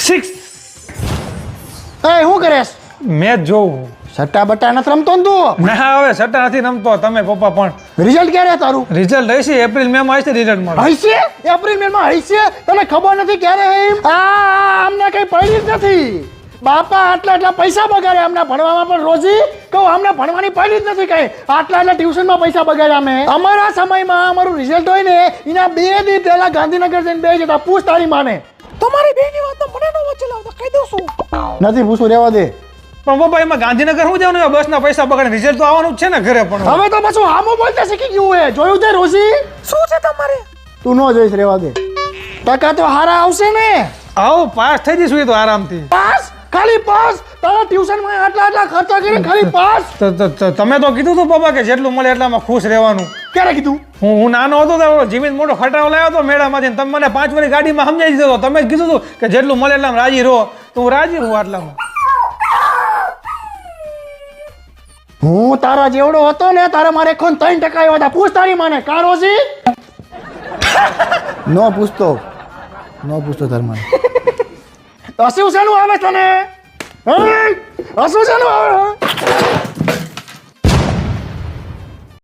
6. એ શું કરેશ? મેચ જોઉં. સટ્ટા બટ્ટા નથી રમતો ને તું? ના હવે સટ્ટા નથી રમતો. તમે પપ્પા પણ. રિઝલ્ટ ક્યારે તારું? રિઝલ્ટ હશે એપ્રિલ મે માં હશે રિઝલ્ટ મળે. હશે એપ્રિલ મે માં હશે? તને ખબર નથી ક્યારે આમને કઈ પડી જ નથી. બાપા આટલા પૈસા બગાડે આમના ભણવામાં પણ રોજી કહું આમને ભણવાની પડી જ નથી કઈ. આટલા ટ્યુશનમાં પૈસા બગાડ્યા અમે. અમારા સમયમાં અમારું રિઝલ્ટ હોય ને એના 2 દી પહેલા ગાંધીનગર જઈને બે જતા. પૂછ તારી માને. તમારી બેની વાત તો મને ન વચ્ચે લાવતા કહી દઉં છું. નથી પૂછું રહેવા દે. પણ પપ્પા એમાં ગાંધીનગર શું જવાનું? બસના પૈસા બગાડે રિઝલ્ટ તો આવવાનું જ છે ને ઘરે પણ. હવે તો પાછું આમો બોલતા શીખી ગયું હે. જોયું તે રોજી? શું છે તમારે? તું ન જોઈશ રહેવા દે. ટકા તો હારા આવશે ને? આવો પાસ થઈ જઈશું એ તો આરામથી. પાસ? ખાલી પાસ? તારા ટ્યુશનમાં આટલા ખર્ચા કરીને ખાલી પાસ? તમે તો કીધું તું પપ્પા કે જેટલું મળે એટલામાં ખુશ રહેવાનું. ક્યારે કીધું? હું નાનો હતો તો જીમીન મોટો ખટાવો લાવ્યો હતો મેળામાંથી. તમે મને 5 વાળી ગાડીમાં સમજાવી દીધો. તમે જ કીધું હતું કે જેટલું મળે એટલામાં રાજી રહો. તો હું રાજી રહું આટલામાં. હું તારા જેવડો હતો ને તારે મારે 3% આવ્યા હતા. પૂછ તારી માને. કારોજી નો પૂછતો તાર માને. હસવું શેનું આવે તને? હસવું શેનું આવે?